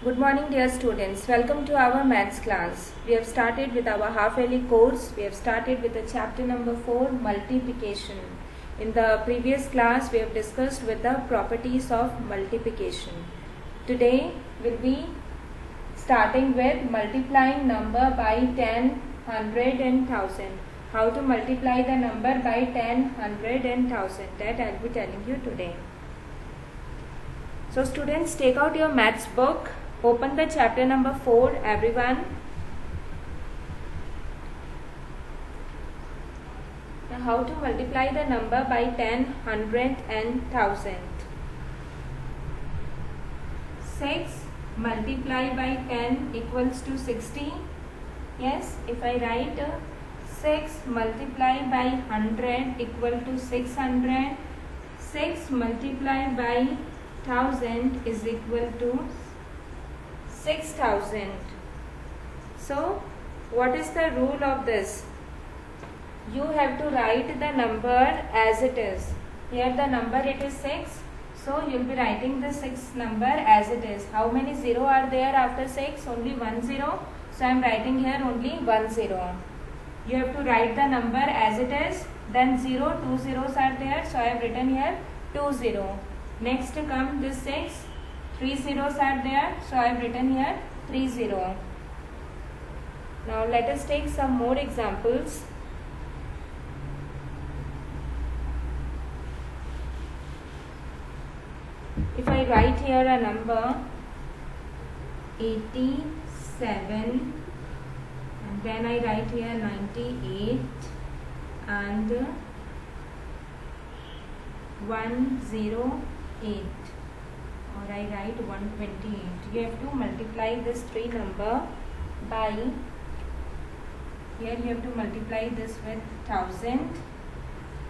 Good morning dear students. Welcome to our maths class. We have started with our half-yearly course. We have started with the chapter number 4, multiplication. In the previous class we have discussed with the properties of multiplication. Today we'll be starting with multiplying number by 10, 100 and 1000. How to multiply the number by 10, 100 and 1000, that I'll be telling you today. So students, take out your maths book. Open the chapter number 4, everyone. Now how to multiply the number by 10, 100 and 1000. 6 multiplied by 10 equals to 60. Yes, if I write 6 multiplied by 100 equal to 600. 6 multiplied by 1000 is equal to 6000. So what is the rule of this? You have to write the number as it is. Here the number it is 6. So you will be writing the 6 number as it is. How many 0 are there after 6? Only 1 0. So I am writing here only 1 0. You have to write the number as it is. Then 0, 2 zeros are there. So I have written here 2 0. Next come this 6. 3 zeros are there. So I have written here 3 0. Now let us take some more examples. If I write here a number 87 and then I write here 98 and 108, or I write 128. You have to multiply this 3 number by, here you have to multiply this with 1000.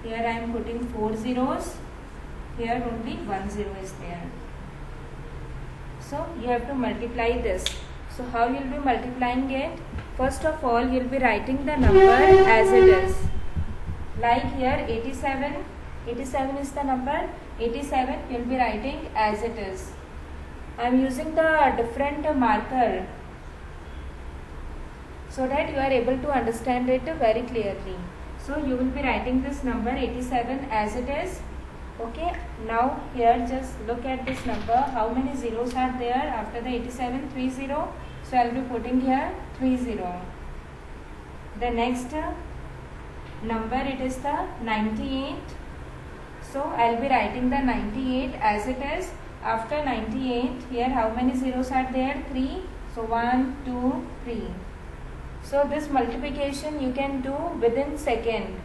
Here I am putting 4 zeros. Here only 1 0 is there. So you have to multiply this. So how you will be multiplying it? First of all, you will be writing the number as it is. Like here 87. 87 is the number. 87 you will be writing as it is. I am using the different marker so that you are able to understand it very clearly. So you will be writing this number 87 as it is. Okay, now here just look at this number. How many zeros are there after the 87? 3 0. So I will be putting here 3 0. The next number, it is the 98. So I will be writing the 98 as it is. After 98, here how many zeros are there? 3. So 1, 2, 3. So this multiplication you can do within second.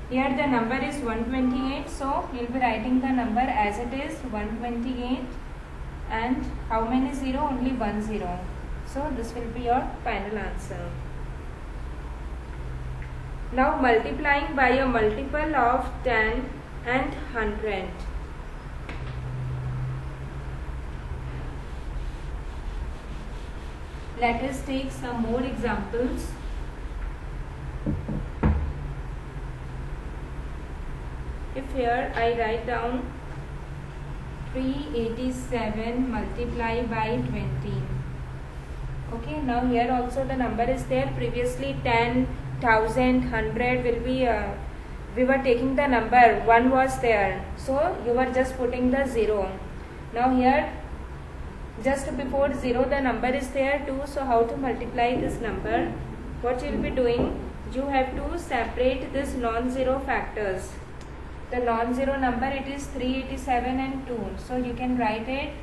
Here the number is 128, so you will be writing the number as it is, 128, and how many 0? Only 1 0. So this will be your final answer. Now multiplying by a multiple of 10 and 100. Let us take some more examples. If here I write down 387 multiplied by 20. Okay, now here also the number is there. Previously 10, 1000, 100 will be, we were taking the number, 1 was there. So you were just putting the 0. Now here just before 0 the number is there too. So how to multiply this number? What you will be doing? You have to separate this non-zero factors. The non-zero number, it is 387 and 2. So you can write it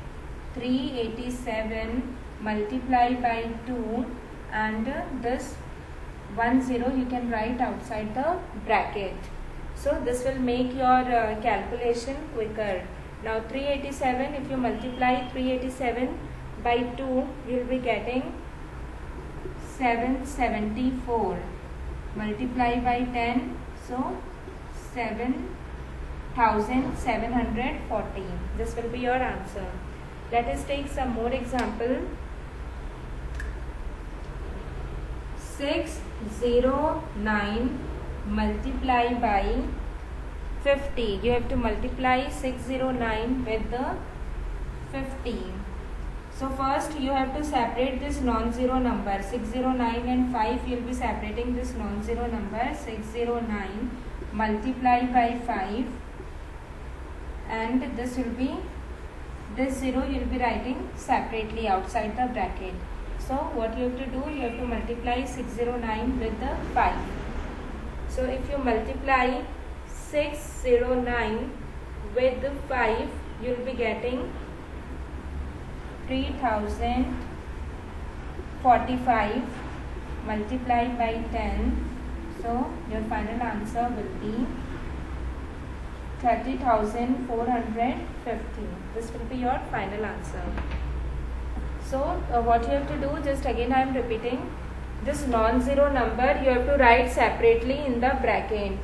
387 multiplied by 2, and this 10 you can write outside the bracket. So this will make your calculation quicker. Now 387, if you multiply 387 by 2, you will be getting 774 multiplied by 10. So 7,740. This will be your answer. Let us take some more example. 609 multiplied by 50. You have to multiply 609 with the 50. So first you have to separate this non-zero number 609 and 5. You will be separating this non-zero number 609 multiply by 5, and this will be, this 0 you will be writing separately outside the bracket. So what you have to do, you have to multiply 609 with the 5. So if you multiply 609 with the 5, you will be getting 3045 multiplied by 10. So your final answer will be 30,450. This will be your final answer. So what you have to do, just again I am repeating, this non-zero number you have to write separately in the bracket.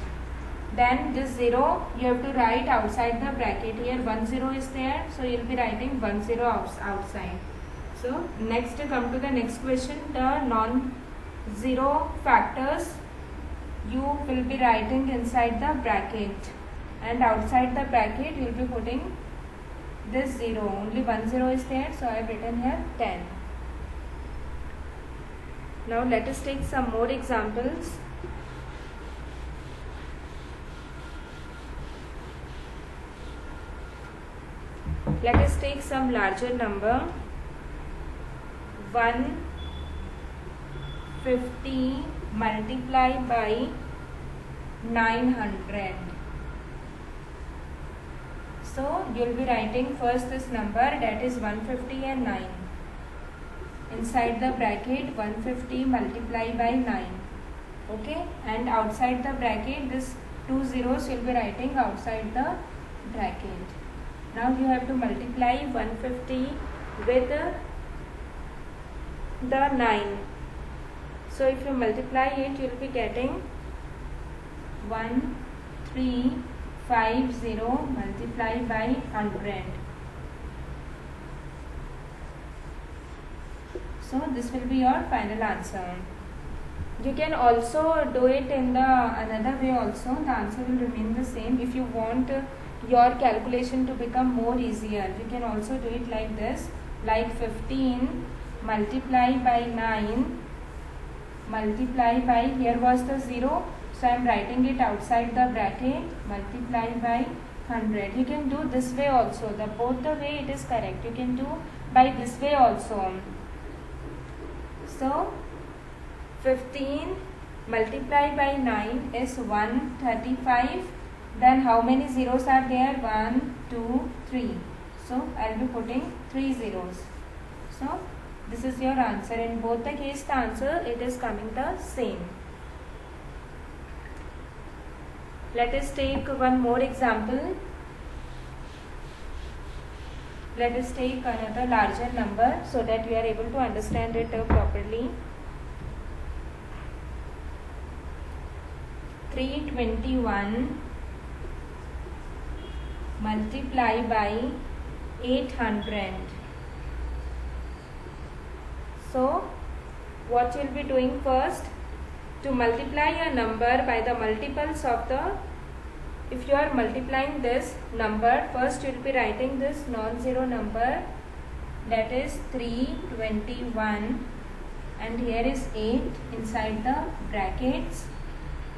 Then this 0 you have to write outside the bracket. Here 10 is there, so you will be writing 10 outside. So next, come to the next question. The non-zero factors you will be writing inside the bracket, and outside the bracket you will be putting this 0. Only 10 is there, so I have written here 10. Now let us take some more examples. Let us take some larger number. 150 multiplied by 900. So you will be writing first this number, that is 150 and 9. Inside the bracket 150 multiplied by 9. Okay, and outside the bracket this 2 zeros you will be writing outside the bracket. Now you have to multiply 150 with the 9. So if you multiply it, you will be getting 1350 multiplied by 100. So this will be your final answer. You can also do it in the another way also. The answer will remain the same. If you want your calculation to become more easier, you can also do it like this, like 15 multiplied by 9 multiplied by, here was the 0, so I am writing it outside the bracket, multiplied by 100. You can do this way also, both the way it is correct. You can do by this way also. So 15 multiplied by 9 is 135. Then how many zeros are there? 1, 2, 3. So I will be putting 3 zeros. So this is your answer. In both the case, the answer it is coming the same. Let us take one more example. Let us take another larger number so that we are able to understand it properly. 321 multiply by 800. So what you will be doing first, to multiply a number by the multiples of the, if you are multiplying this number, first you will be writing this non-zero number, that is 321, and here is 8 inside the brackets.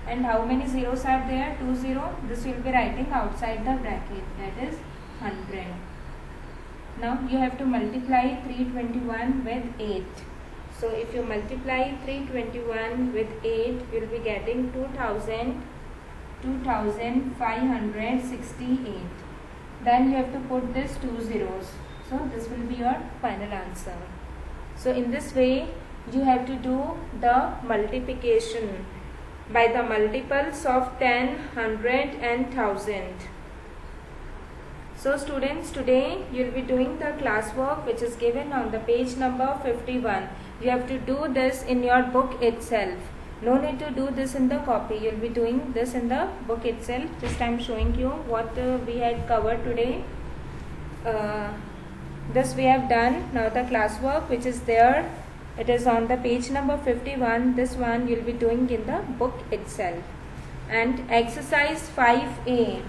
And how many zeros are there? 2 0. This you will be writing outside the bracket, that is 100. Now you have to multiply 321 with 8. So if you multiply 321 with 8, you will be getting 2568. Then you have to put this 2 zeros. So this will be your final answer. So in this way you have to do the multiplication by the multiples of 10, 100 and 1000. So students, today you will be doing the classwork which is given on the page number 51. You have to do this in your book itself. No need to do this in the copy. You will be doing this in the book itself. Just I am showing you what we had covered today. This we have done. Now the classwork which is there, it is on the page number 51. This one you will be doing in the book itself. And exercise 5A,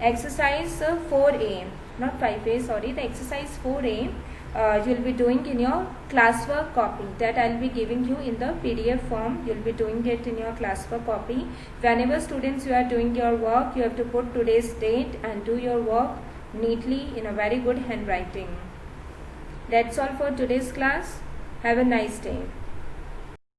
exercise 4A, not 5A, sorry, the exercise 4A. you'll be doing in your classwork copy that I'll be giving you in the PDF form. You'll be doing it in your classwork copy. Whenever students you are doing your work, you have to put today's date and do your work neatly in a very good handwriting. That's all for today's class. Have a nice day.